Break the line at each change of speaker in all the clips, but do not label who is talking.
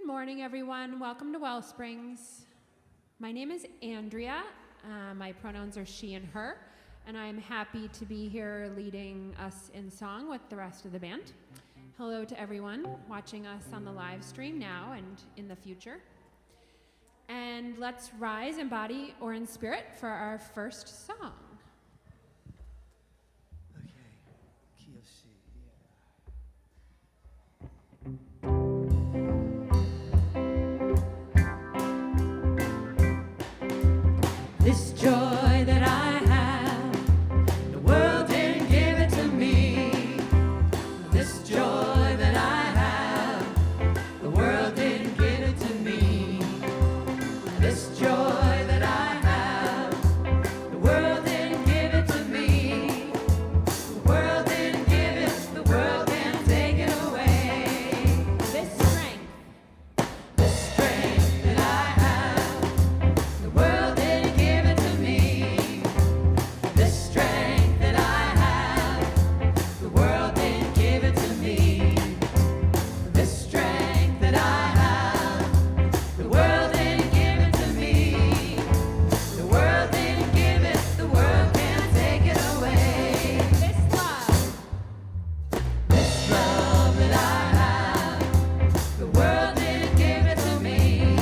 Good morning, everyone. Welcome to WellSprings. My name is Andrea. My pronouns are she and her, and I'm happy to be here leading us in song with the rest of the band. Hello to everyone watching us on the live stream now and in the future. And let's rise in body or in spirit for our first song.
This joy that I have, the world didn't give it to me. This joy that I have, the world didn't give it to me. This joy that I have, the world didn't give it to me. The world didn't give it, the world can't take it away.
This strength
that I have, the world didn't give it to me. This strength that I have, the world didn't give it to me. This strength that I have, the world didn't give it to me. The world didn't give it, the world can't take it away.
this love
This love that I have, the world didn't give it to me.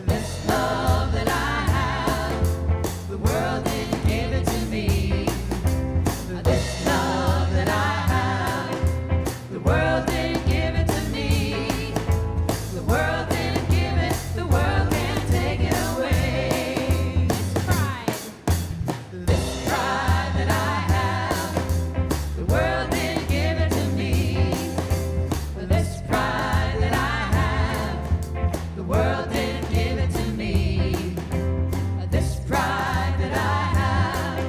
This love that I have, the world didn't give it to me. This love that I have, the world didn't give it to me. The world didn't give it, the world can't take it away. This pride that I have, the world didn't give it to me. This pride that I have, the world didn't give it to me. This pride that I have,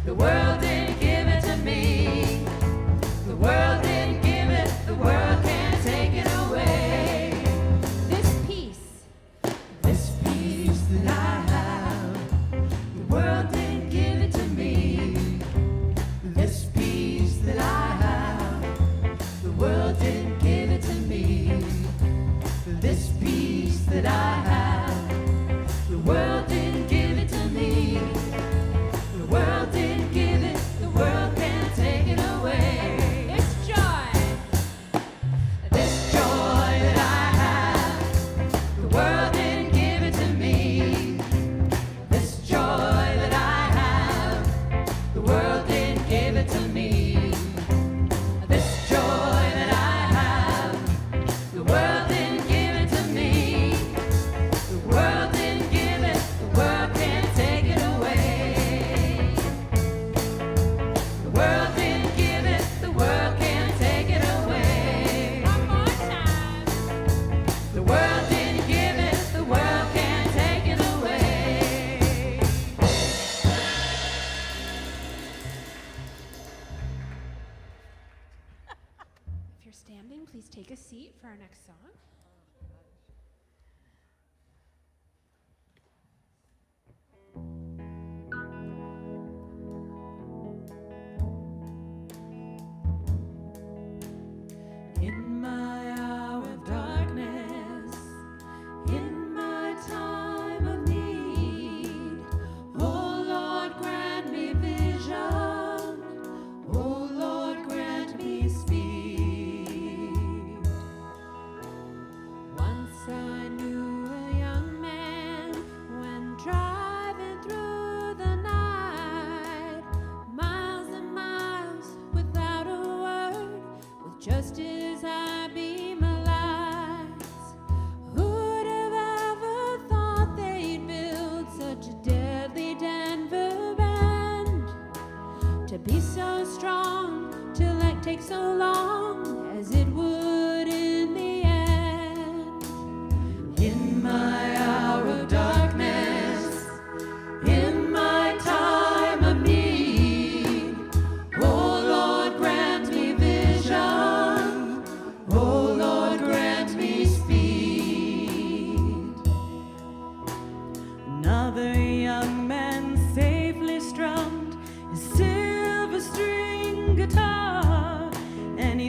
the world didn't give it to me. The world didn't give it, the world can't take it away.
this peace
This peace that I have, the world didn't give it to me. This peace that I have, the world didn't give it to me. This peace that I have, the world didn't give it to me. The world didn't give it, the world can't take it away.
this joy
This joy that I have, the world didn't give it to me. This joy that I have, the world didn't give it to me. This joy that I have, the world didn't give it to me. The world didn't give it, the world can't take it away. The world didn't give it, the world can't take it away.
one more time.
The world didn't give it, the world can't take it away.
If you're standing, please take a seat for our next song.
In my hour of darkness, in my time of need, oh Lord, grant me vision, oh Lord, grant me speed. Once I knew a young man when driving through the night, miles and miles without a word, with just his high beam of lights. Who'd have ever thought they'd build such a deadly Denver band? To be so strong, to let take so long as it would in the end. In my hour of darkness, in my time of need, oh Lord, grant me vision, oh Lord, grant me speed. Another young man safely strummed his silver string guitar, and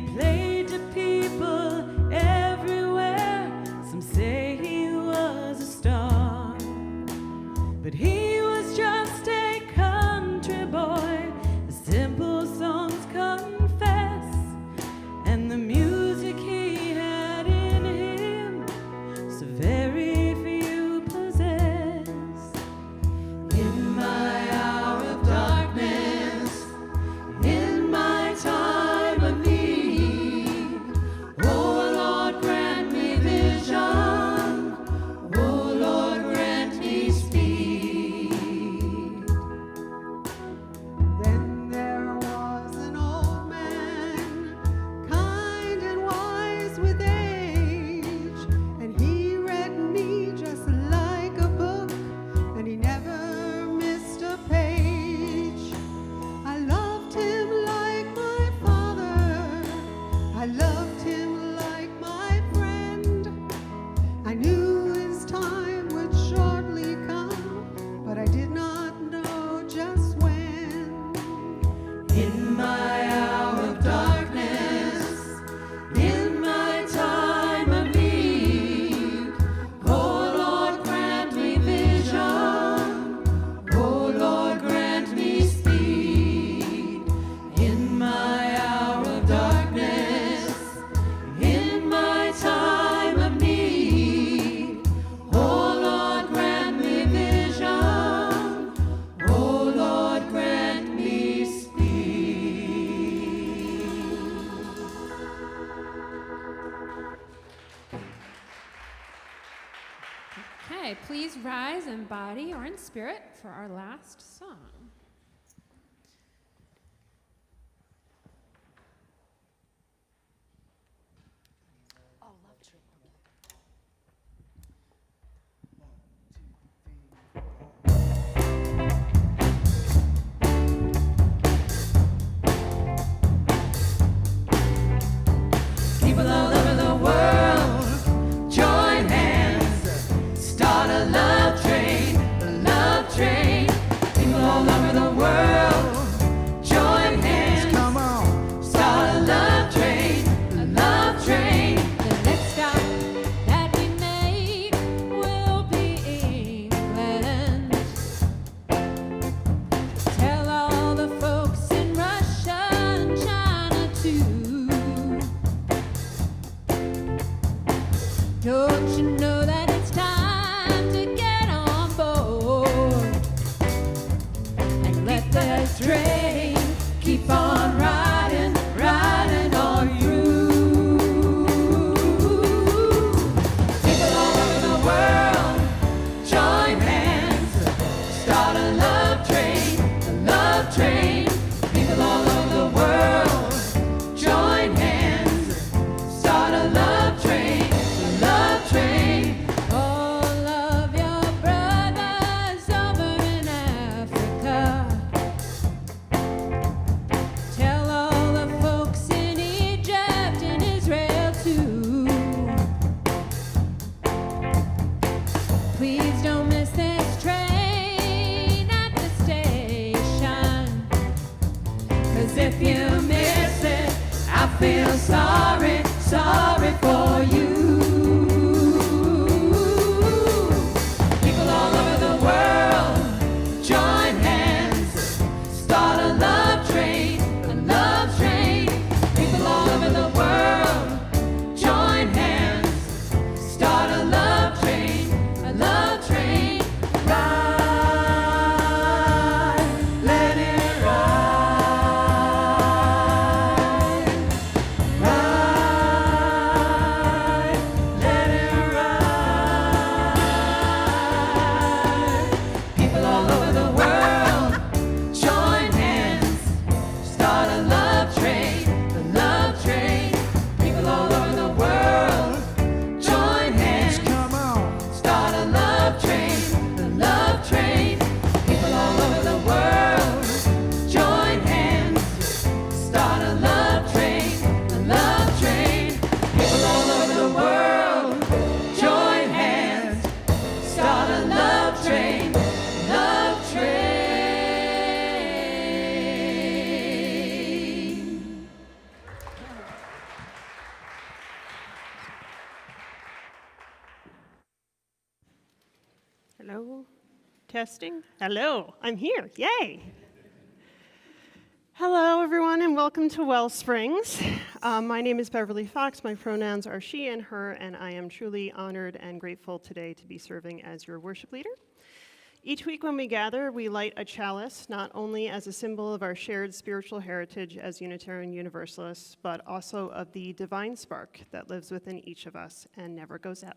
Okay, please rise in body or in spirit for our last song.
People all over the world, join hands, start a love train, a love train. People all over the world, join hands, come on, start a love train, a love train. The next stop that we make will be England. Tell all the folks in Russia and China too. Don't you know that it's time to get on board and let the train keep on riding, riding on through. People all over the world, join hands, start a love train, a love train. People all over the world, join hands, start a love train. Love train. All of your brothers over in Africa. Tell all the folks in Egypt and Israel too. Please don't miss this train at the station. 'Cause if you miss it, I feel sorry, sorry for you. People all over the world, join hands, start a love train, a love train. People all over the world, join hands, start a love train, a love train. Ride, let it ride, ride, let it ride. People all over the world, join hands, start a love train, a love train. People all over the world, join hands, come on, start a love train, a love train. People all over the world, join hands, start a love train, a love train. People all over the world, join hands, start a love train, love train.
Hello? Testing? Hello, I'm here. Yay! Hello, everyone, and welcome to WellSprings. My name is Beverly Fox. My pronouns are she and her, and I am truly honored and grateful today to be serving as your worship leader. Each week when we gather, we light a chalice, not only as a symbol of our shared spiritual heritage as Unitarian Universalists, but also of the divine spark that lives within each of us and never goes out.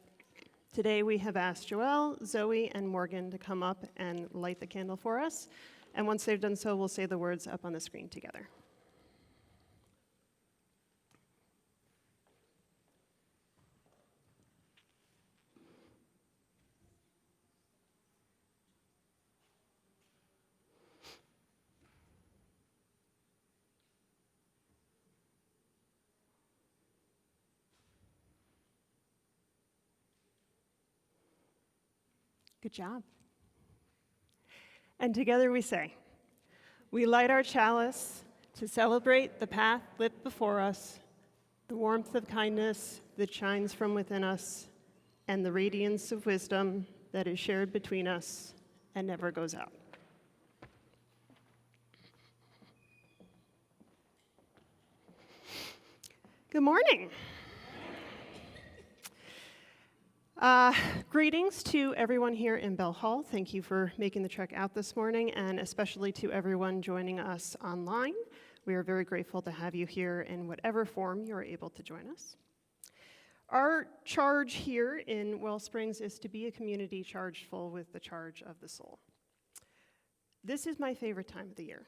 Today we have asked Joelle, Zoe, and Morgan to come up and light the candle for us. And once they've done so, we'll say the words up on the screen together. Good job. And together we say, we light our chalice to celebrate the path lit before us, the warmth of kindness that shines from within us, and the radiance of wisdom that is shared between us and never goes out. Good morning. Greetings to everyone here in Bell Hall. Thank you for making the trek out this morning, and especially to everyone joining us online. We are very grateful to have you here in whatever form you are able to join us. Our charge here in WellSprings is to be a community charged full with the charge of the soul. This is my favorite time of the year.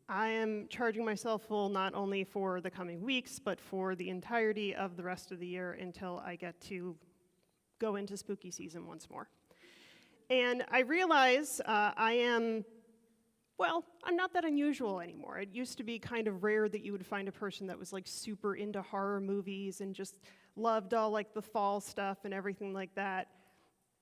I am charging myself full not only for the coming weeks, but for the entirety of the rest of the year until I get to go into spooky season once more. And I realize I'm not that unusual anymore. It used to be kind of rare that you would find a person that was like super into horror movies and just loved all like the fall stuff and everything like that.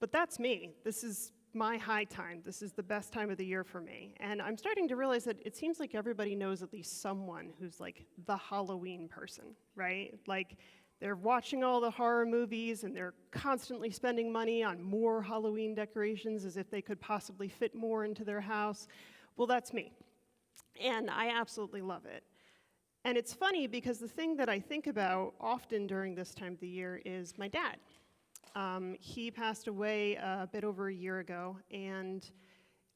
But that's me. This is my high time. This is the best time of the year for me. And I'm starting to realize that it seems like everybody knows at least someone who's like the Halloween person, right? Like they're watching all the horror movies and they're constantly spending money on more Halloween decorations as if they could possibly fit more into their house. Well, that's me. And I absolutely love it. And it's funny because the thing that I think about often during this time of the year is my dad. He passed away a bit over a year ago, and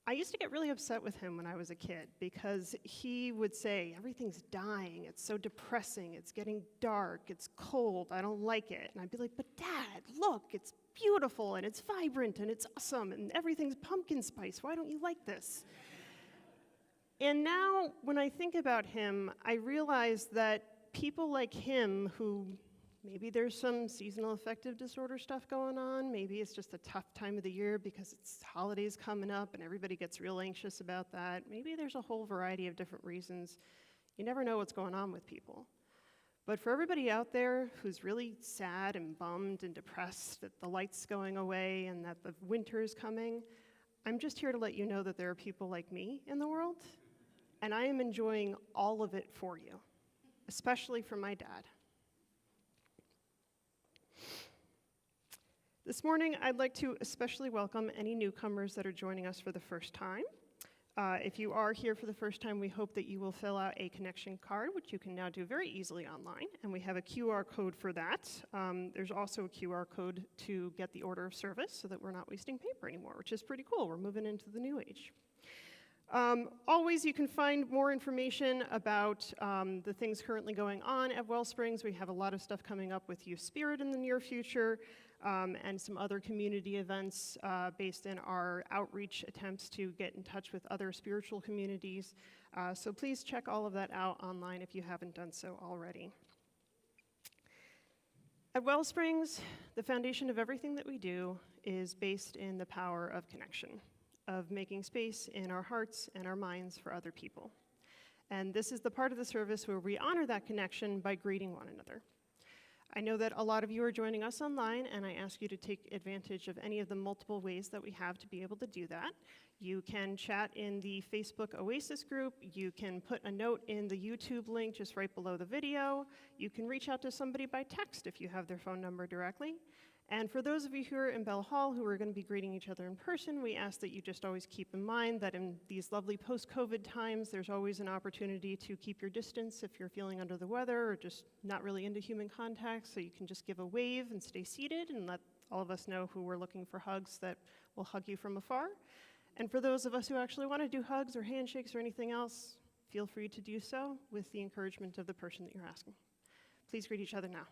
I used to get really upset with him when I was a kid because he would say, everything's dying, it's so depressing, it's getting dark, it's cold, I don't like it. And I'd be like, but Dad, look, it's beautiful, and it's vibrant, and it's awesome, and everything's pumpkin spice, why don't you like this? And now, when I think about him, I realize that people like him who maybe there's some seasonal affective disorder stuff going on. Maybe it's just a tough time of the year because it's holidays coming up and everybody gets real anxious about that. Maybe there's a whole variety of different reasons. You never know what's going on with people. But for everybody out there who's really sad and bummed and depressed that the light's going away and that the winter is coming, I'm just here to let you know that there are people like me in the world, and I am enjoying all of it for you, especially for my dad. This morning, I'd like to especially welcome any newcomers that are joining us for the first time. If you are here for the first time, we hope that you will fill out a connection card, which you can now do very easily online, and we have a QR code for that. There's also a QR code to get the order of service so that we're not wasting paper anymore, which is pretty cool. We're moving into the new age. Always, you can find more information about the things currently going on at WellSprings. We have a lot of stuff coming up with Youth Spirit in the near future, and some other community events based in our outreach attempts to get in touch with other spiritual communities. So please check all of that out online if you haven't done so already. At WellSprings, the foundation of everything that we do is based in the power of connection, of making space in our hearts and our minds for other people. And this is the part of the service where we honor that connection by greeting one another. I know that a lot of you are joining us online, and I ask you to take advantage of any of the multiple ways that we have to be able to do that. You can chat in the Facebook Oasis group. You can put a note in the YouTube link just right below the video. You can reach out to somebody by text if you have their phone number directly. And for those of you who are in Bell Hall who are going to be greeting each other in person, we ask that you just always keep in mind that in these lovely post-COVID times, there's always an opportunity to keep your distance if you're feeling under the weather or just not really into human contact, so you can just give a wave and stay seated and let all of us know who we're looking for hugs that will hug you from afar. And for those of us who actually want to do hugs or handshakes or anything else, feel free to do so with the encouragement of the person that you're asking. Please greet each other now.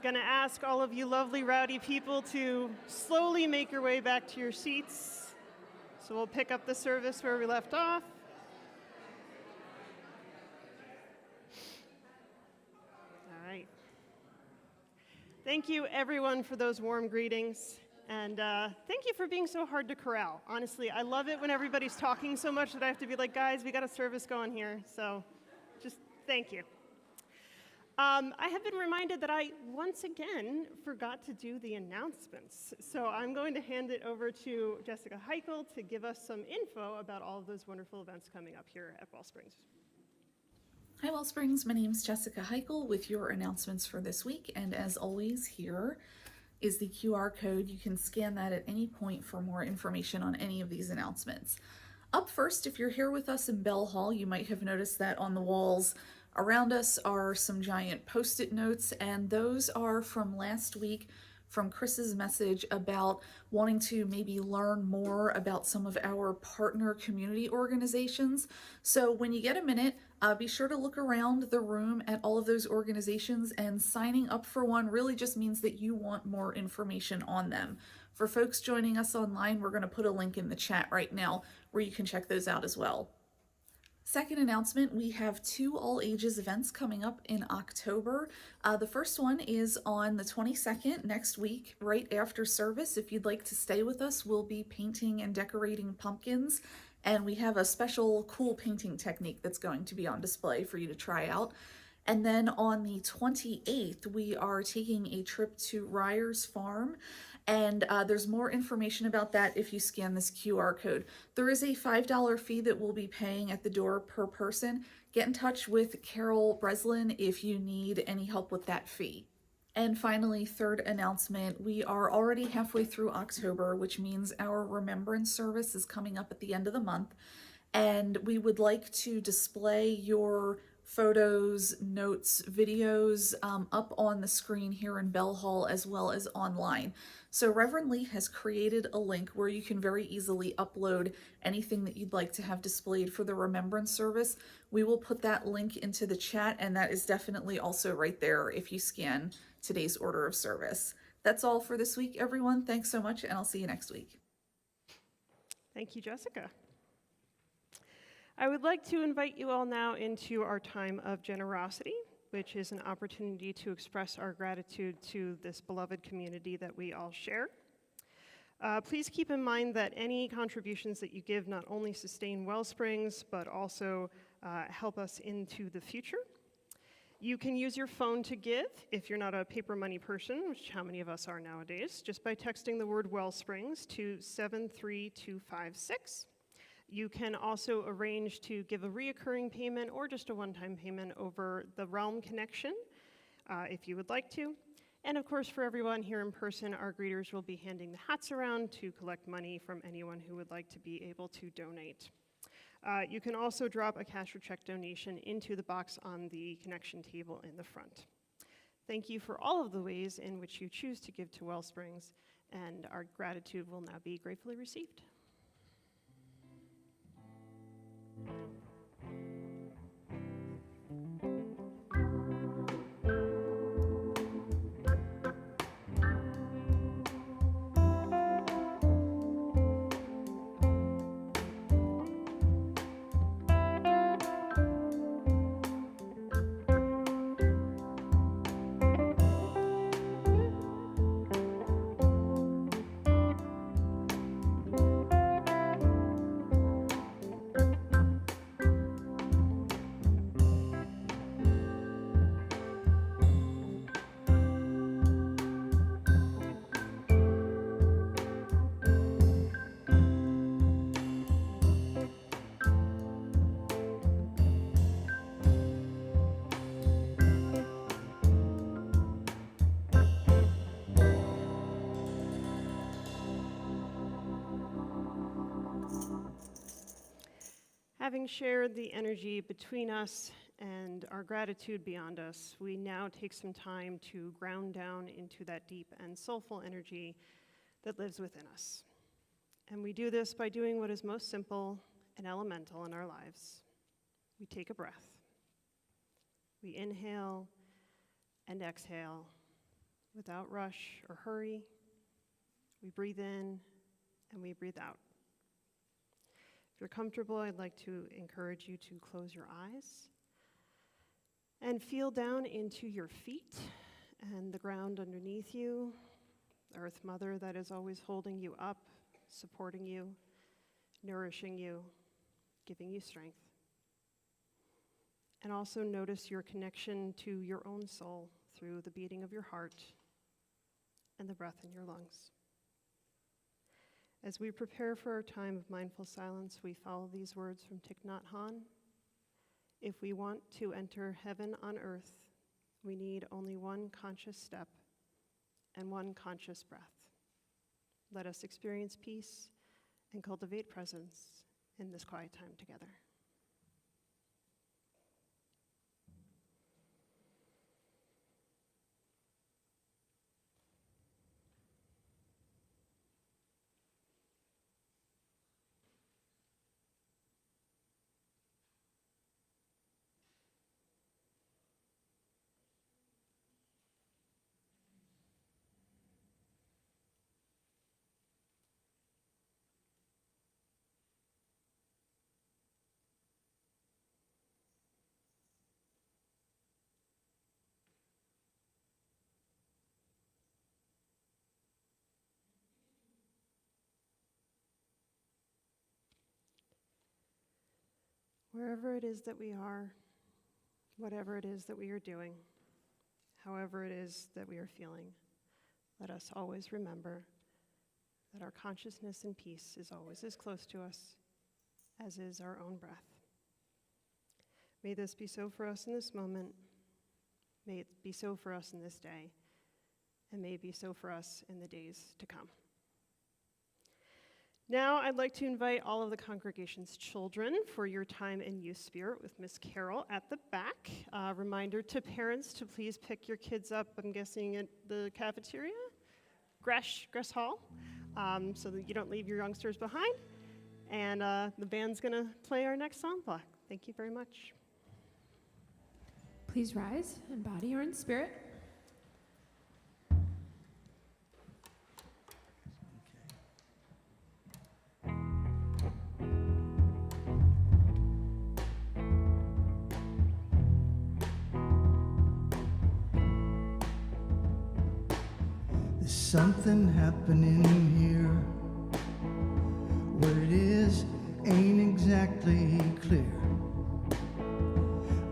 Gonna ask all of you lovely, rowdy people to slowly make your way back to your seats. So we'll pick up the service where we left off. All right. Thank you, everyone, for those warm greetings. And thank you for being so hard to corral. Honestly, I love it when everybody's talking so much that I have to be like, guys, we got a service going here. So just thank you. I have been reminded that I, once again, forgot to do the announcements. So I'm going to hand it over to Jessica Heichel to give us some info about all of those wonderful events coming up here at WellSprings.
Hi WellSprings, my name is Jessica Heichel with your announcements for this week, and as always, here is the QR code. You can scan that at any point for more information on any of these announcements. Up first, if you're here with us in Bell Hall, you might have noticed that on the walls around us are some giant post-it notes, and those are from last week from Chris's message about wanting to maybe learn more about some of our partner community organizations. So when you get a minute, be sure to look around the room at all of those organizations, and signing up for one really just means that you want more information on them. For folks joining us online, we're going to put a link in the chat right now where you can check those out as well. Second announcement, we have 2 all-ages events coming up in October. The first one is on the 22nd, next week, right after service. If you'd like to stay with us, we'll be painting and decorating pumpkins, and we have a special cool painting technique that's going to be on display for you to try out. And then on the 28th, we are taking a trip to Ryer's Farm, and there's more information about that if you scan this QR code. There is a $5 fee that we'll be paying at the door per person. Get in touch with Carol Breslin if you need any help with that fee. And finally, third announcement, we are already halfway through October, which means our Remembrance service is coming up at the end of the month, and we would like to display your photos, notes, videos up on the screen here in Bell Hall as well as online. So Reverend Lee has created a link where you can very easily upload anything that you'd like to have displayed for the Remembrance service. We will put that link into the chat, and that is definitely also right there if you scan today's order of service. That's all for this week, everyone. Thanks so much, and I'll see you next week.
Thank you, Jessica. I would like to invite you all now into our time of generosity, which is an opportunity to express our gratitude to this beloved community that we all share. Please keep in mind that any contributions that you give not only sustain WellSprings, but also help us into the future. You can use your phone to give if you're not a paper money person, which how many of us are nowadays, just by texting the word WellSprings to 73256. You can also arrange to give a reoccurring payment or just a one-time payment over the Realm connection if you would like to. And of course, for everyone here in person, our greeters will be handing the hats around to collect money from anyone who would like to be able to donate. You can also drop a cash or check donation into the box on the connection table in the front. Thank you for all of the ways in which you choose to give to WellSprings, and our gratitude will now be gratefully received. Having shared the energy between us and our gratitude beyond us, we now take some time to ground down into that deep and soulful energy that lives within us. And we do this by doing what is most simple and elemental in our lives. We take a breath. We inhale and exhale without rush or hurry. We breathe in and we breathe out. If you're comfortable, I'd like to encourage you to close your eyes and feel down into your feet and the ground underneath you, Earth Mother that is always holding you up, supporting you, nourishing you, giving you strength. And also notice your connection to your own soul through the beating of your heart and the breath in your lungs. As we prepare for our time of mindful silence, we follow these words from Thich Nhat Hanh. If we want to enter heaven on earth, we need only one conscious step and one conscious breath. Let us experience peace and cultivate presence in this quiet time together. Wherever it is that we are, whatever it is that we are doing, however it is that we are feeling, let us always remember that our consciousness and peace is always as close to us as is our own breath. May this be so for us in this moment. May it be so for us in this day, and may it be so for us in the days to come. Now I'd like to invite all of the congregation's children for your time in youth spirit with Miss Carol at the back. Reminder to parents to please pick your kids up, I'm guessing at the cafeteria, Gresh Hall, so that you don't leave your youngsters behind. And the band's gonna play our next song block. Thank you very much.
Please rise in body or in spirit.
There's something happening here. What it is ain't exactly clear.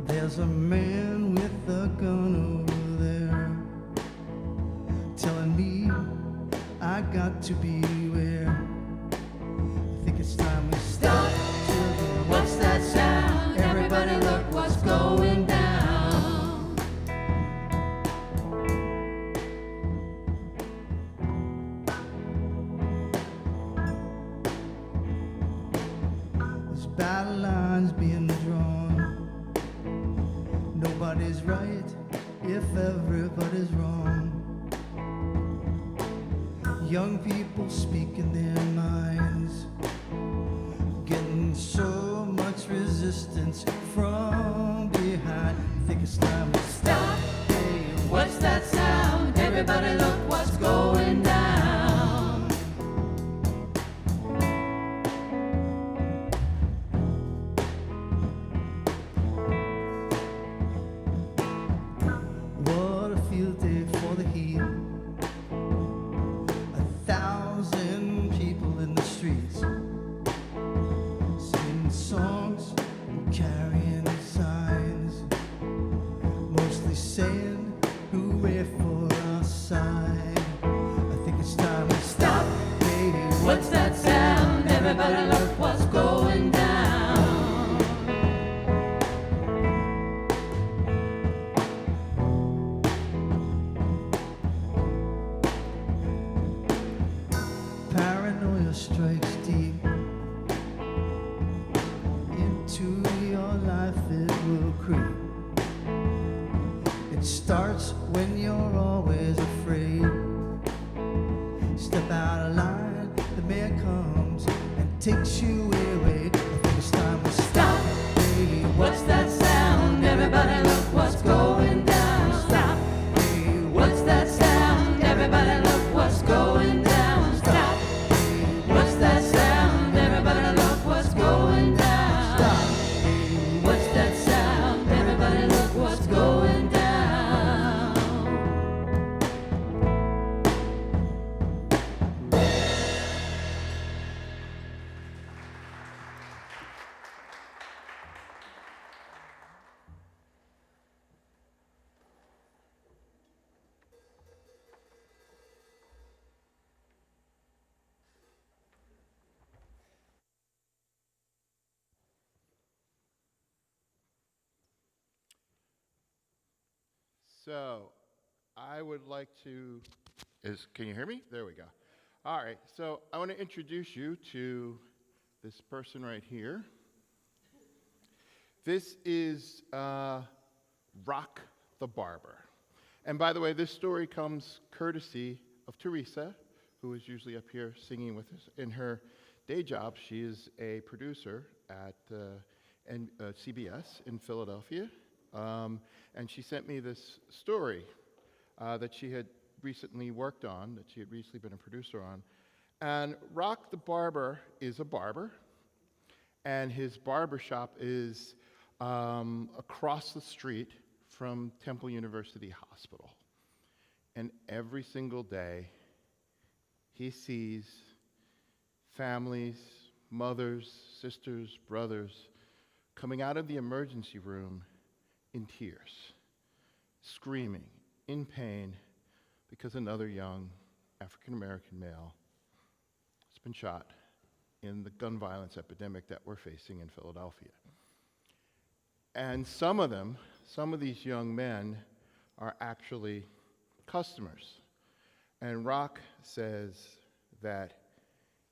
There's a man with a gun over there telling me I got to beware. I think it's time we stop. Children, what's that sound? Everybody look what's going down. There's battle lines being drawn. Nobody's right if everybody's wrong. Young people speaking their minds, getting so much resistance from behind. I think it's time to stop. Hey, what's that sound? Everybody look what's going down. What a field day for the heat. 1,000 people in the streets, singing songs and carrying signs, mostly saying hooray for our side. I think it's time to stop. Hey, what's that sound? Everybody look what's going down. Paranoia strikes deep into your life, it will creep. It starts when you're always afraid. Step out of line, the man comes and takes you away. I think it's time to stop. Hey, what's that sound? Everybody look what's going down. Stop. Hey, what's that sound?
what's going down.
So, I would like to, can you hear me? There we go. All right, so I want to introduce you to this person right here. This is Rock the Barber. And by the way, this story comes courtesy of Teresa, who is usually up here singing with us. In her day job, she is a producer at CBS in Philadelphia. And she sent me this story that she had recently worked on, that she had recently been a producer on. And Rock the Barber is a barber, and his barber shop is across the street from Temple University Hospital. And every single day, he sees families, mothers, sisters, brothers, coming out of the emergency room in tears, screaming, in pain, because another young African-American male has been shot in the gun violence epidemic that we're facing in Philadelphia. And some of these young men are actually customers. And Rock says that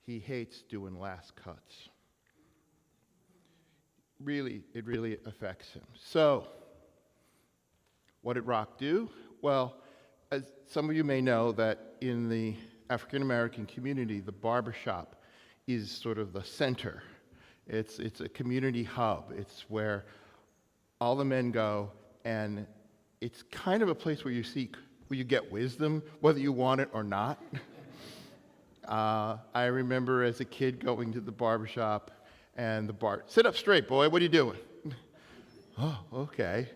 he hates doing last cuts. Really, it really affects him. So, what did Rock do? Well, as some of you may know, that in the African American community, the barbershop is sort of the center. It's a community hub. It's where all the men go, and it's kind of a place where you get wisdom, whether you want it or not. I remember as a kid going to the barbershop, and sit up straight, boy, what are you doing? Oh, okay.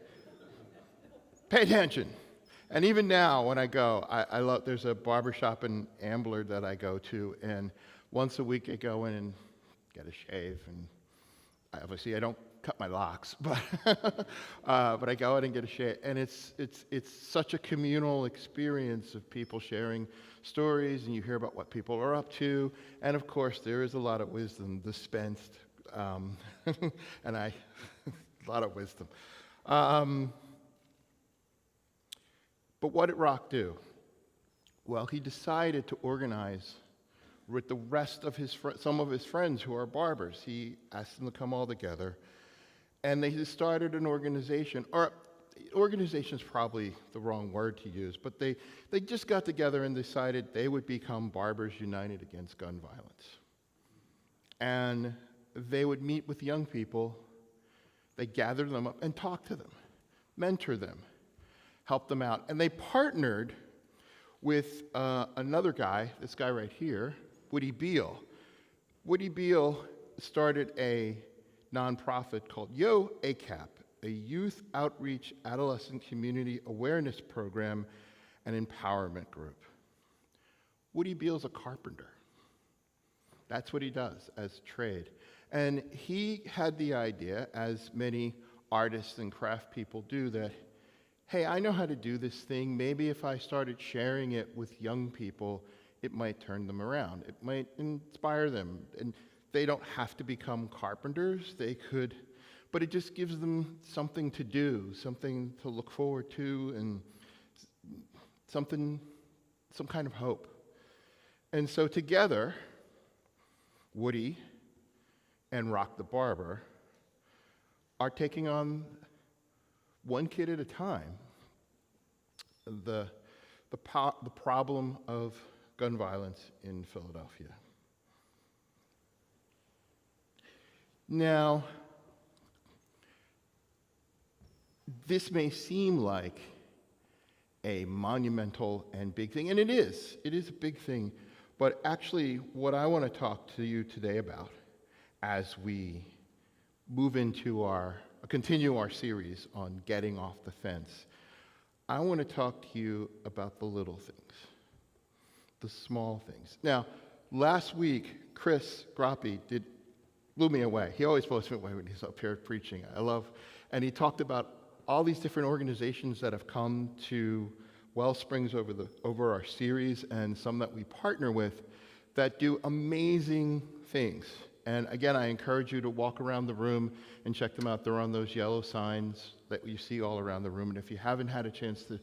Pay attention. And even now, when I go, I love, there's a barbershop in Ambler that I go to, and once a week I go in and get a shave, and obviously I don't cut my locks, but I go in and get a shave, and it's such a communal experience of people sharing stories, and you hear about what people are up to, and of course there is a lot of wisdom dispensed, and a lot of wisdom. But what did Rock do? Well, he decided to organize with the rest of some of his friends who are barbers. He asked them to come all together, and they started an organization, or organization is probably the wrong word to use, but they just got together and decided they would become Barbers United Against Gun Violence. And they would meet with young people, they gather them up and talk to them, mentor them, help them out. And they partnered with another guy, this guy right here, Woody Beal. Woody Beal started a nonprofit called Yo ACAP, a youth outreach adolescent community awareness program and empowerment group. Woody Beal's a carpenter. That's what he does as trade. And he had the idea, as many artists and craft people do, that, hey, I know how to do this thing. Maybe if I started sharing it with young people, it might turn them around. It might inspire them. And they don't have to become carpenters. They could, but it just gives them something to do, something to look forward to, and some kind of hope. And so together, Woody and Rock the Barber are taking on, one kid at a time, the problem of gun violence in Philadelphia. Now, this may seem like a monumental and big thing, and it is a big thing, but actually what I want to talk to you today about as we move into our continue our series on getting off the fence. I want to talk to you about the little things, the small things. Now, last week, Chris Groppi blew me away. He always blows me away when he's up here preaching. And he talked about all these different organizations that have come to WellSprings over our series, and some that we partner with that do amazing things. And again, I encourage you to walk around the room and check them out. They're on those yellow signs that you see all around the room. And if you haven't had a chance to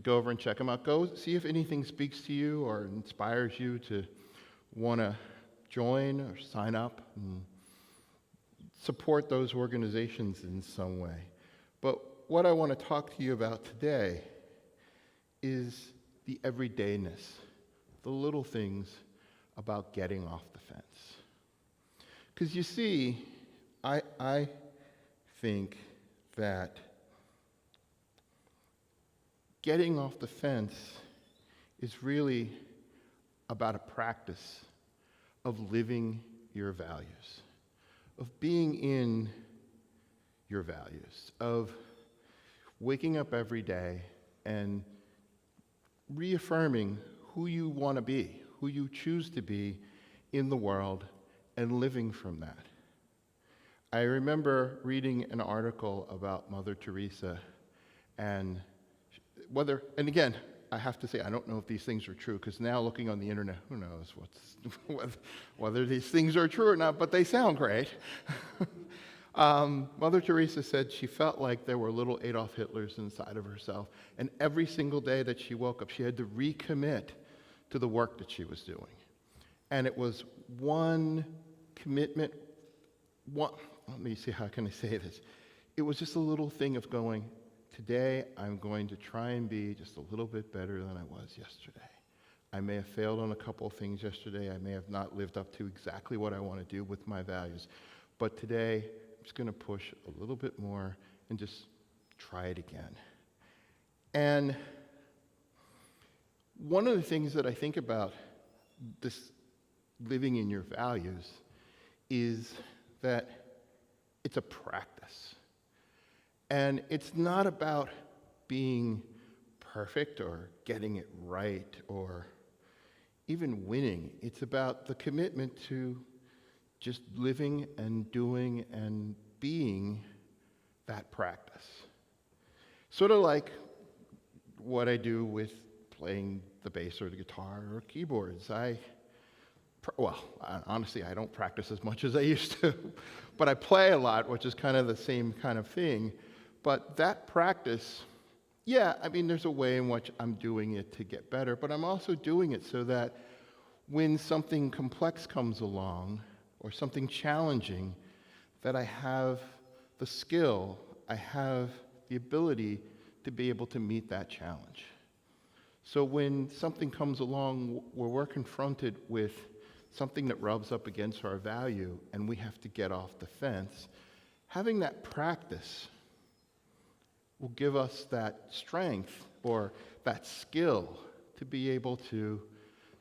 go over and check them out, go see if anything speaks to you or inspires you to want to join or sign up and support those organizations in some way. But what I want to talk to you about today is the everydayness, the little things about getting off the fence. Because you see, I think that getting off the fence is really about a practice of living your values, of being in your values, of waking up every day and reaffirming who you want to be, who you choose to be in the world, and living from that. I remember reading an article about Mother Teresa, and again, I have to say, I don't know if these things are true, because now looking on the internet, who knows whether these things are true or not, but they sound great. Mother Teresa said she felt like there were little Adolf Hitlers inside of herself, and every single day that she woke up, she had to recommit to the work that she was doing. And it was one commitment, let me see, how can I say this? It was just a little thing of going, today I'm going to try and be just a little bit better than I was yesterday. I may have failed on a couple of things yesterday. I may have not lived up to exactly what I want to do with my values. But today, I'm just going to push a little bit more and just try it again. And one of the things that I think about this living in your values is that it's a practice. And it's not about being perfect or getting it right or even winning. It's about the commitment to just living and doing and being that practice. Sort of like what I do with playing the bass or the guitar or keyboards. Honestly, I don't practice as much as I used to, but I play a lot, which is kind of the same kind of thing. But that practice, there's a way in which I'm doing it to get better, but I'm also doing it so that when something complex comes along or something challenging, that I have the skill, I have the ability to be able to meet that challenge. So when something comes along where we're confronted with something that rubs up against our value and we have to get off the fence, having that practice will give us that strength or that skill to be able to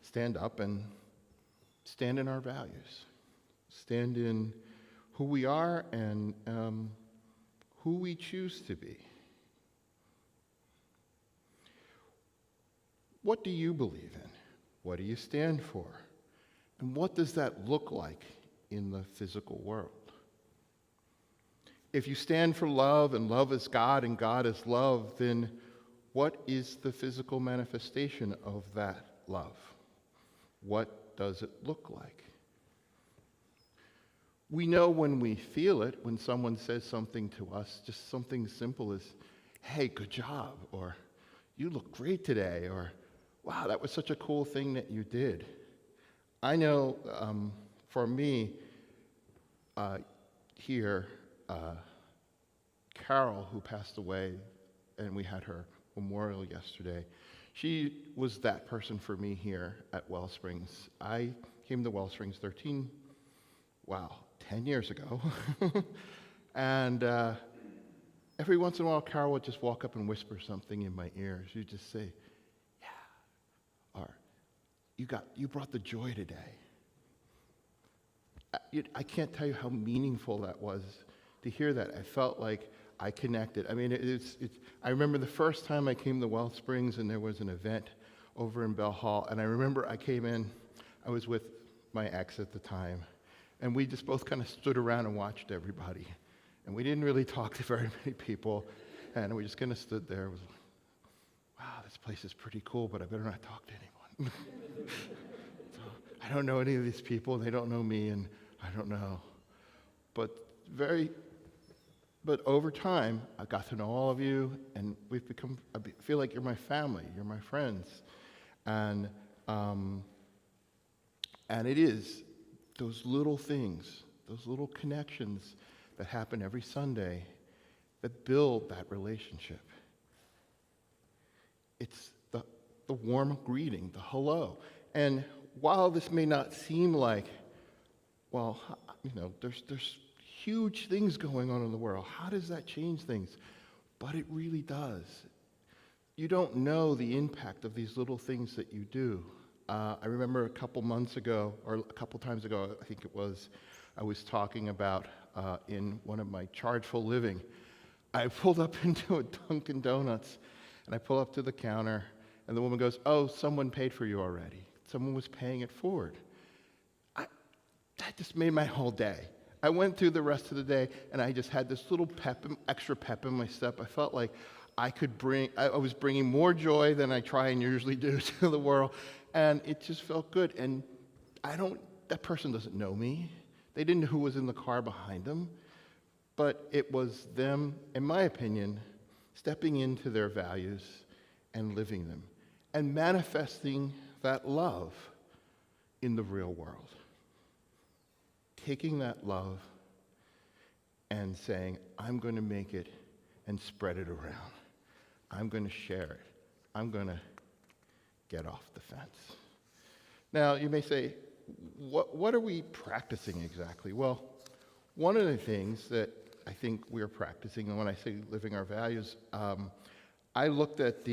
stand up and stand in our values, stand in who we are and who we choose to be. What do you believe in? What do you stand for? And what does that look like in the physical world? If you stand for love and love is God and God is love, then what is the physical manifestation of that love? What does it look like? We know when we feel it, when someone says something to us, just something simple as, hey, good job, or you look great today, or wow, that was such a cool thing that you did. I know for me here, Carol, who passed away, and we had her memorial yesterday, she was that person for me here at WellSprings. I came to WellSprings 10 years ago. And every once in a while, Carol would just walk up and whisper something in my ear. She'd just say, yeah, or you brought the joy today. I can't tell you how meaningful that was to to hear that. I felt like I connected. I mean, I remember the first time I came to WellSprings and there was an event over in Bell Hall, and I remember I came in, I was with my ex at the time, and we just both kind of stood around and watched everybody. And we didn't really talk to very many people, and we just kind of stood there. It was like, wow, this place is pretty cool, but I better not talk to anyone. So I don't know any of these people, they don't know me, and I don't know. But over time, I got to know all of you, and I feel like you're my family, you're my friends. And it is those little things, those little connections that happen every Sunday that build that relationship. It's the warm greeting, the hello. And while this may not seem like, well, there's huge things going on in the world. How does that change things? But it really does. You don't know the impact of these little things that you do. I remember a couple months ago, or a couple times ago, I think it was, I was talking about in one of my Chargeful Living. I pulled up into a Dunkin' Donuts, and I pull up to the counter, and the woman goes, "Oh, someone paid for you already. Someone was paying it forward." That just made my whole day. I went through the rest of the day, and I just had this little extra pep in my step. I felt like I was bringing more joy than I try and usually do to the world, and it just felt good. And that person doesn't know me. They didn't know who was in the car behind them, but it was them, in my opinion, stepping into their values and living them and manifesting that love in the real world. Taking that love and saying, I'm going to make it and spread it around. I'm going to share it. I'm going to get off the fence. Now, you may say, what are we practicing exactly? Well, one of the things that I think we're practicing, and when I say living our values, I looked at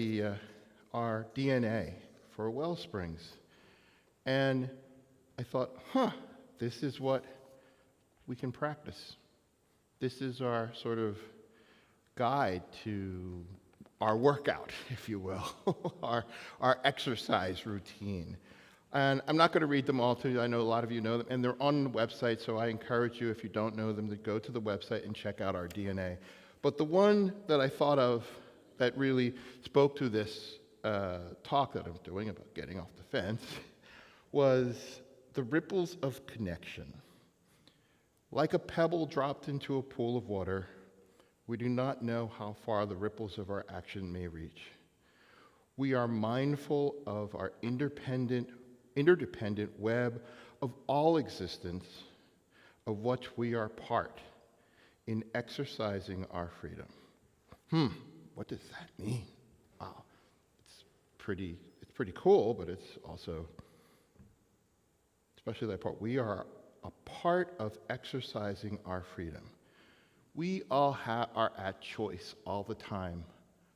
our DNA for WellSprings, and I thought, this is what we can practice. This is our sort of guide to our workout, if you will, our exercise routine. And I'm not going to read them all to you. I know a lot of you know them, and they're on the website, so I encourage you, if you don't know them, to go to the website and check out our DNA. But the one that I thought of that really spoke to this talk that I'm doing about getting off the fence was the ripples of connection. Like a pebble dropped into a pool of water, we do not know how far the ripples of our action may reach. We are mindful of our interdependent web of all existence, of which we are part in exercising our freedom. What does that mean? Wow, it's pretty cool, but it's also, especially that part, we are a part of exercising our freedom. We all are at choice all the time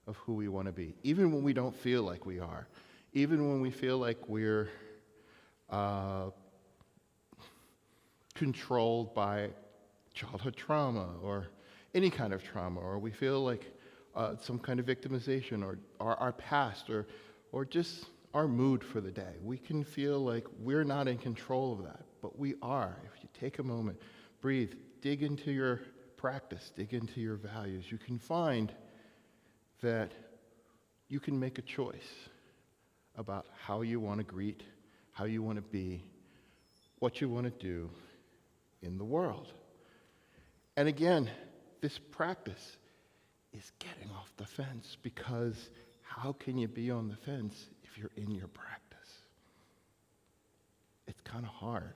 of who we want to be, even when we don't feel like we are, even when we feel like we're controlled by childhood trauma or any kind of trauma, or we feel like some kind of victimization or our past or just our mood for the day. We can feel like we're not in control of that, but we are. If you take a moment, breathe, dig into your practice, dig into your values, you can find that you can make a choice about how you want to greet, how you want to be, what you want to do in the world. And again, this practice is getting off the fence, because how can you be on the fence if you're in your practice? It's kind of hard.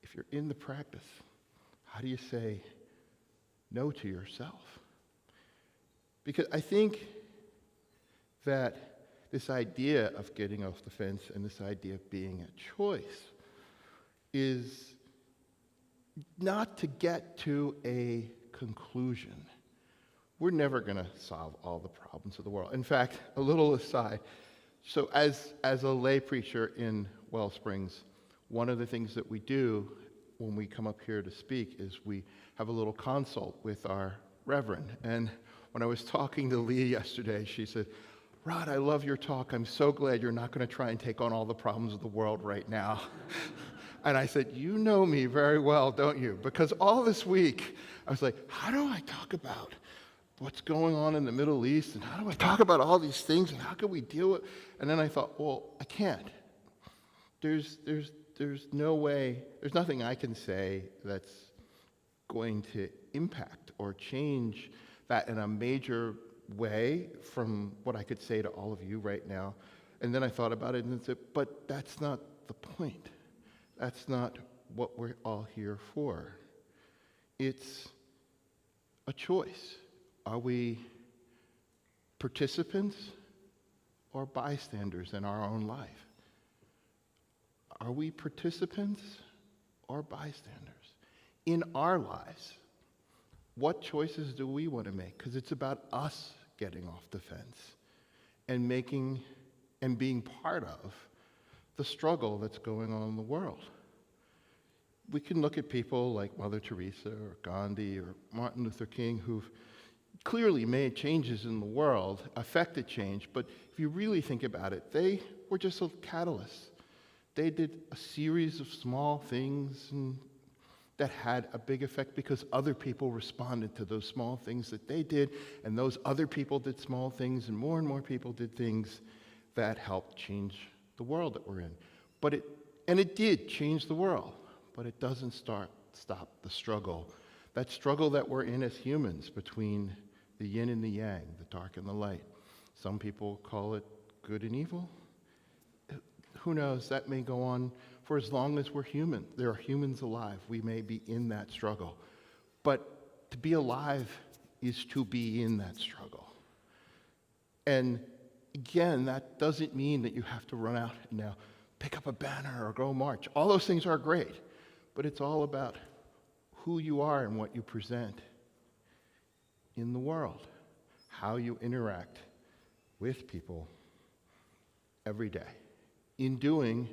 If you're in the practice, how do you say no to yourself? Because I think that this idea of getting off the fence and this idea of being a choice is not to get to a conclusion. We're never going to solve all the problems of the world. In fact, a little aside, so as a lay preacher in WellSprings, one of the things that we do when we come up here to speak is we have a little consult with our reverend. And when I was talking to Lee yesterday, she said, Rod, I love your talk. I'm so glad you're not going to try and take on all the problems of the world right now. And I said, you know me very well, don't you? Because all this week, I was like, how do I talk about what's going on in the Middle East? And how do I talk about all these things? And how can we deal with it? And then I thought, well, I can't. There's no way, there's nothing I can say that's going to impact or change that in a major way from what I could say to all of you right now. And then I thought about it and said, but that's not the point. That's not what we're all here for. It's a choice. Are we participants or bystanders in our own life? Are we participants or bystanders in our lives? What choices do we want to make? Because it's about us getting off the fence and making and being part of the struggle that's going on in the world. We can look at people like Mother Teresa or Gandhi or Martin Luther King who've clearly made changes in the world, affected change, but if you really think about it, they were just a catalyst. They did a series of small things that had a big effect because other people responded to those small things that they did, and those other people did small things, and more people did things that helped change the world that we're in. It did change the world, but it doesn't stop the struggle. That struggle that we're in as humans between the yin and the yang, the dark and the light. Some people call it good and evil. Who knows? That may go on for as long as we're human. There are humans alive. We may be in that struggle. But to be alive is to be in that struggle. And again, that doesn't mean that you have to run out and now pick up a banner or go march. All those things are great, but it's all about who you are and what you present in the world, how you interact with people every day in doing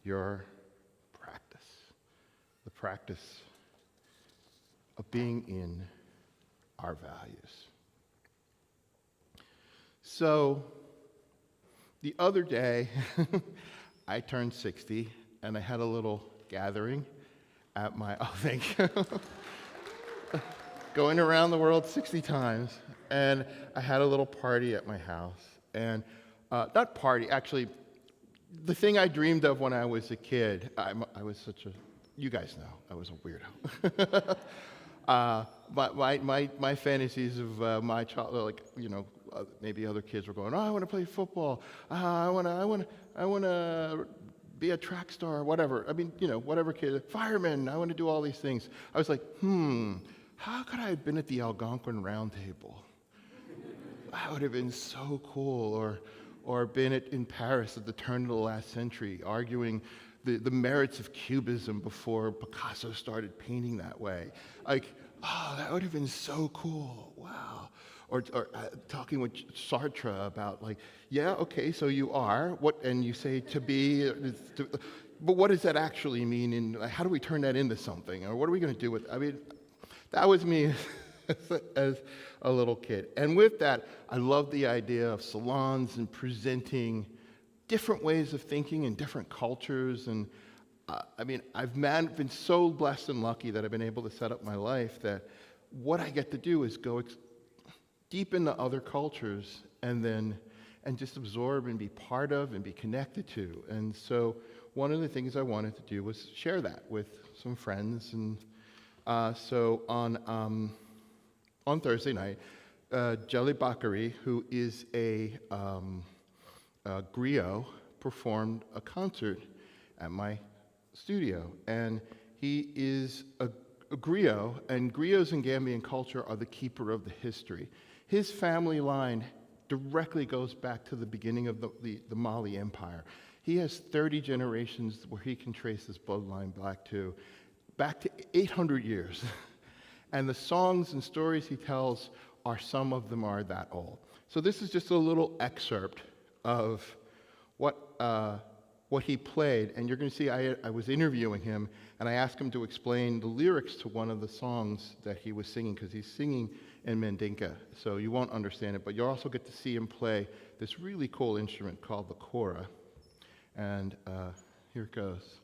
your practice, the practice of being in our values. So the other day, I turned 60, and I had a little gathering at my, thank you, going around the world 60 times, and I had a little party at my house. And not party, actually, the thing I dreamed of when I was a kid, I was such a, you guys know, I was a weirdo. My fantasies of my child, like, you know, maybe other kids were going, oh, I want to play football. I want to be a track star, whatever. I mean, you know, whatever kid, fireman, I want to do all these things. I was like, how could I have been at the Algonquin Round Table? That would have been so cool. Or been in Paris at the turn of the last century, arguing the merits of Cubism before Picasso started painting that way. Like, oh, that would have been so cool. Wow. Or talking with Sartre about, like, yeah, okay, so you are, what, and you say to be, but what does that actually mean? And how do we turn that into something? Or what are we going to do with it? I mean, that was me as a little kid. And with that, I love the idea of salons and presenting different ways of thinking in different cultures. And I mean, I've been so blessed and lucky that I've been able to set up my life that what I get to do is go deep into other cultures and just absorb and be part of and be connected to. And so one of the things I wanted to do was share that with some friends. And so on Thursday night, Jelly Bakary, who is a griot, performed a concert at my studio. And he is a griot, and griots in Gambian culture are the keeper of the history. His family line directly goes back to the beginning of the Mali Empire. He has 30 generations where he can trace his bloodline back to 800 years. And the songs and stories he tells some of them are that old. So this is just a little excerpt of what what he played, and you're going to see I was interviewing him, and I asked him to explain the lyrics to one of the songs that he was singing, because he's singing in Mandinka, so you won't understand it, but you'll also get to see him play this really cool instrument called the kora, and here it goes.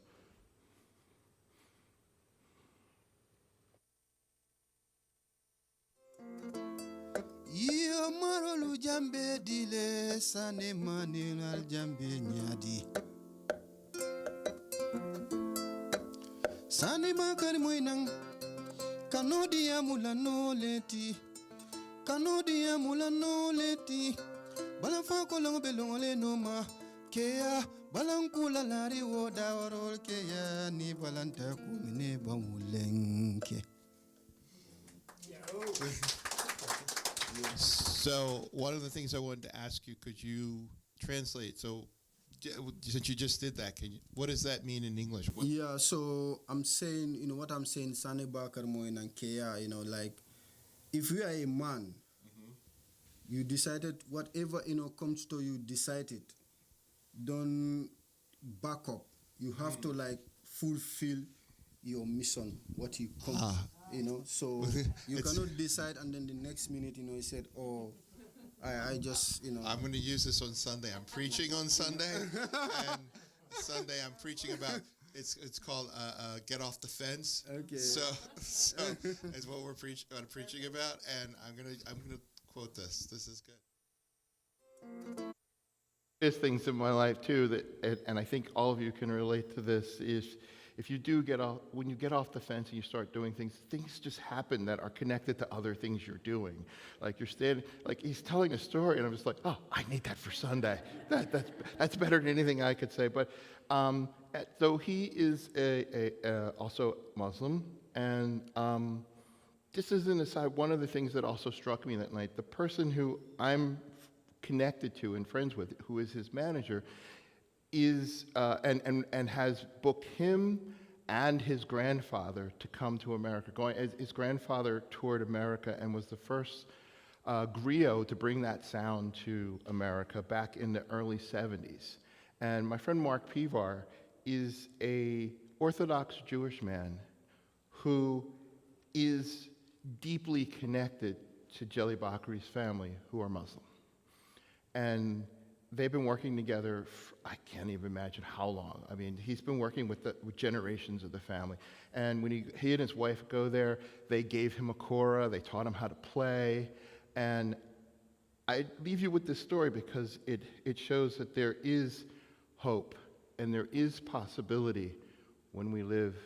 Iya marolu jambe dile sane manilal jambe nyadi sane makari moinang kanodia mulano leti kanodia mulano leti balanfa kolongo belongo le noma kea balankula lari wo dawarol kea ni balanta kumine bamulenke.
So one of the things I wanted to ask you, could you translate? So since you just did that, what does that mean in English?
Yeah, so I'm saying, what I'm saying, Sane Bakar Moin and Kea, like, if you are a man, you decided whatever, comes to you, decide it. Don't back up. You have to, like, fulfill your mission, what you come, so you cannot decide and then the next minute, you said, oh, I just,
I'm going to use this on Sunday. I'm preaching on Sunday, and Sunday I'm preaching about, it's called Get Off the Fence.
Okay.
So is what we're preaching about, and I'm gonna quote this. This is good.
There's things in my life too that, and I think all of you can relate to this, is if you do when you get off the fence and you start doing things just happen that are connected to other things you're doing. Like you're standing, like he's telling a story, and I'm just like, oh, I need that for Sunday. That's better than anything I could say. But so he is also Muslim, and just as an aside, one of the things that also struck me that night, the person who I'm connected to and friends with, who is his manager, is and has booked him and his grandfather to come to America. His grandfather toured America and was the first griot to bring that sound to America back in the early 70s. And my friend Mark Pivar is a Orthodox Jewish man who is deeply connected to Jelly Bakri's family, who are Muslim. And they've been working together, I can't even imagine how long. I mean, he's been working with generations of the family. And when he and his wife go there, they gave him a kora, they taught him how to play. And I leave you with this story because it shows that there is hope and there is possibility when we live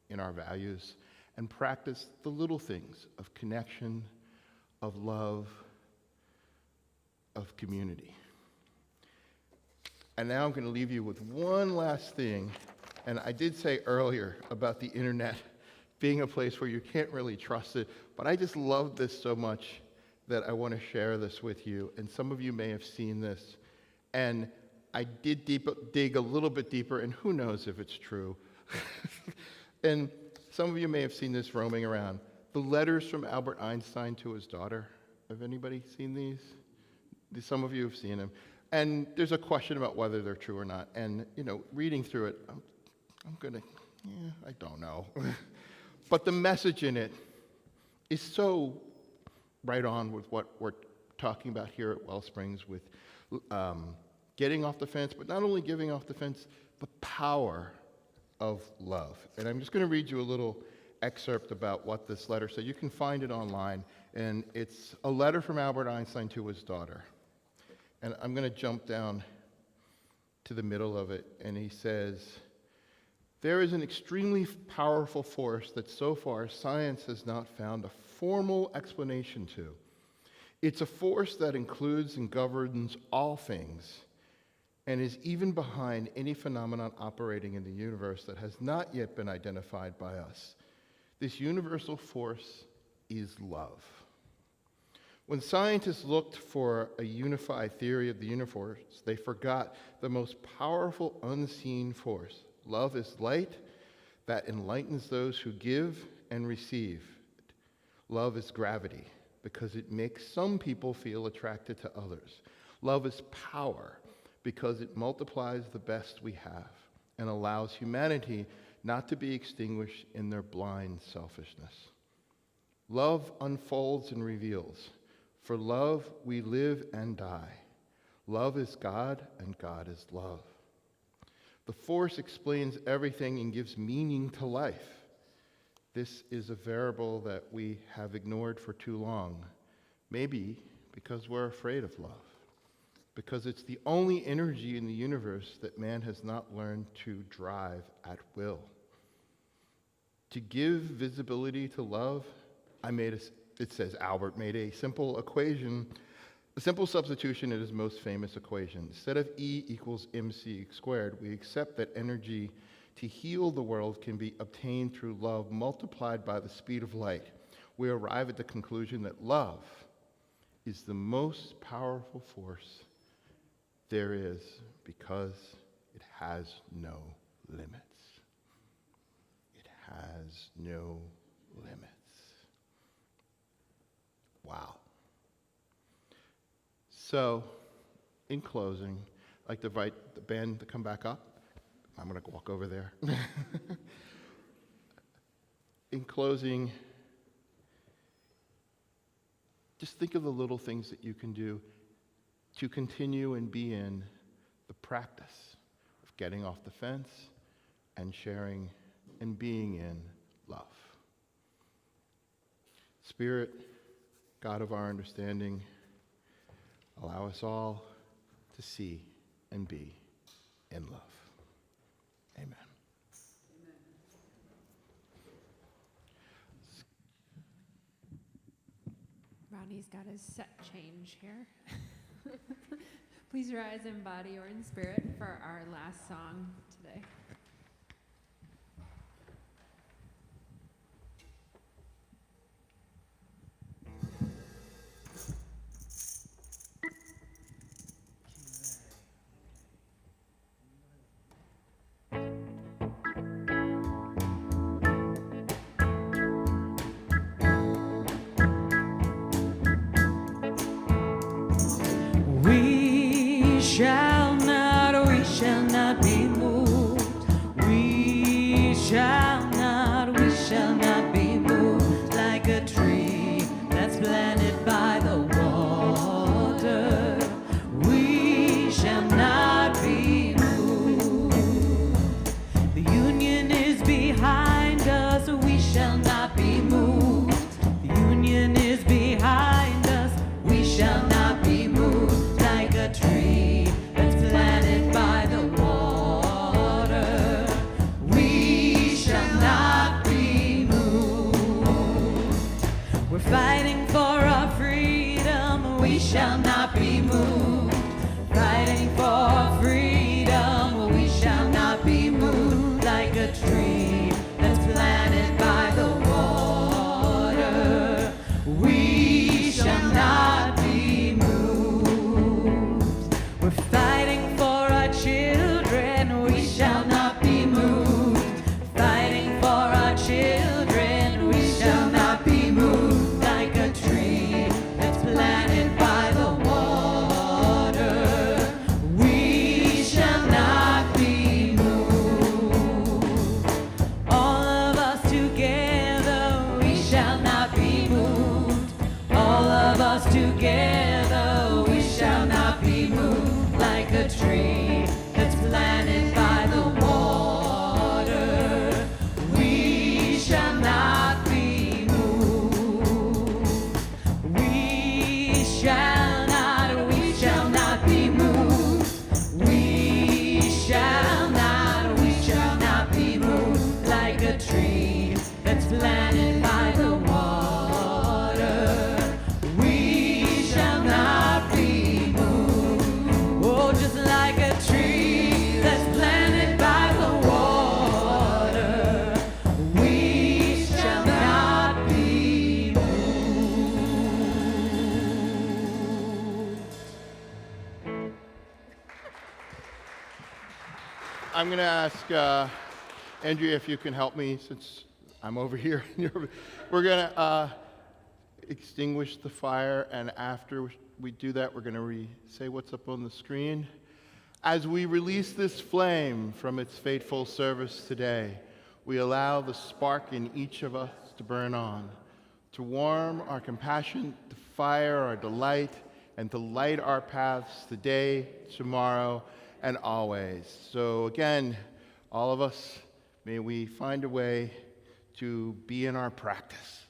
in our values and practice the little things of connection, of love, of community. And now I'm going to leave you with one last thing. And I did say earlier about the internet being a place where you can't really trust it, but I just love this so much that I want to share this with you. And some of you may have seen this. And I did dig a little bit deeper, and who knows if it's true. And some of you may have seen this roaming around. The letters from Albert Einstein to his daughter. Have anybody seen these? Some of you have seen them. And there's a question about whether they're true or not. And, reading through it, I don't know. But the message in it is so right on with what we're talking about here at WellSprings with getting off the fence, but not only giving off the fence, the power of love. And I'm just going to read you a little excerpt about what this letter said. You can find it online. And it's a letter from Albert Einstein to his daughter. And I'm going to jump down to the middle of it, and he says, there is an extremely powerful force that so far science has not found a formal explanation to. It's a force that includes and governs all things and is even behind any phenomenon operating in the universe that has not yet been identified by us. This universal force is love. When scientists looked for a unified theory of the universe, they forgot the most powerful unseen force. Love is light that enlightens those who give and receive. Love is gravity because it makes some people feel attracted to others. Love is power because it multiplies the best we have and allows humanity not to be extinguished in their blind selfishness. Love unfolds and reveals. For love we live and die. Love is God, and God is love. The force explains everything and gives meaning to life. This is a variable that we have ignored for too long, maybe because we're afraid of love, because it's the only energy in the universe that man has not learned to drive at will. To give visibility to love, it says Albert made a simple equation, a simple substitution in his most famous equation. Instead of E equals mc squared, we accept that energy to heal the world can be obtained through love multiplied by the speed of light. We arrive at the conclusion that love is the most powerful force there is because it has no limits. It has no limits. Wow. So, in closing, I'd like to invite the band to come back up. I'm going to walk over there. In closing, just think of the little things that you can do to continue and be in the practice of getting off the fence and sharing and being in love. Spirit, God of our understanding, allow us all to see and be in love. Amen.
Ronnie's got his set change here. Please rise in body or in spirit for our last song today.
We shall not be moved. We shall not be moved like a tree that's planted by the water. We shall not be moved. The union is behind us. We shall not be moved. The union is behind us. We shall not be moved like a tree that's planted by the water. We shall not be moved. We're fighting for our freedom. We shall not be moved. Fighting for freedom. We shall not be moved like a tree that's planted by the water. We shall not be moved. We're fighting for our children. We shall not be moved. Fighting for our children. We shall not be moved like a tree that's planted by the water. We shall not be moved. All of us together, we shall not be moved. All of us together, we shall not be moved like a tree that's planted by the water. We shall not be moved. We shall not be moved. We shall not be moved like a tree that's planted by the water. We shall not be moved. Oh, just like a tree that's planted by the water. We shall not be moved.
I'm going to ask Andrea if you can help me since I'm over here. We're going to extinguish the fire, and after we do that, we're going to say what's up on the screen. As we release this flame from its fateful service today, we allow the spark in each of us to burn on, to warm our compassion, to fire our delight, and to light our paths today, tomorrow, and always. So again, all of us, may we find a way to be in our practice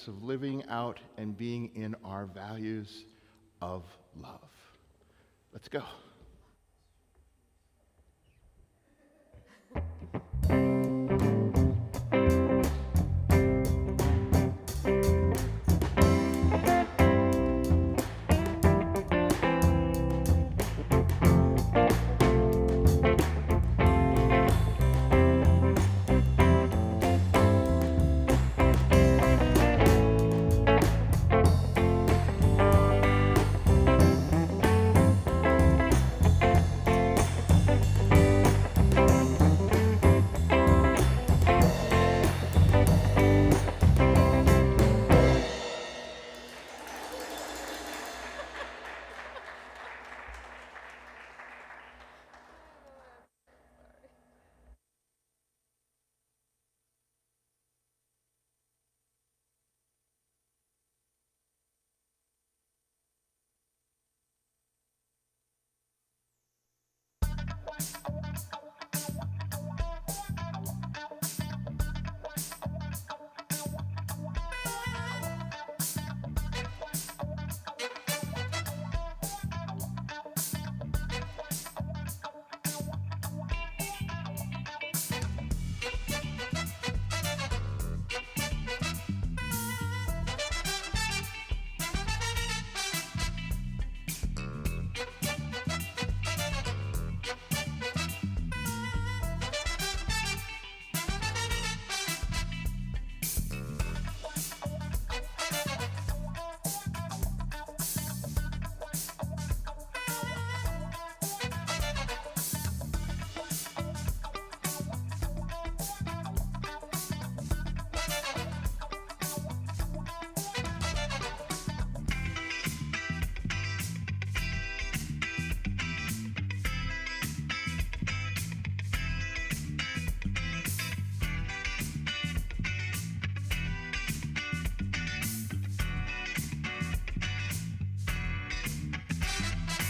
of living out and being in our values of love. Let's go.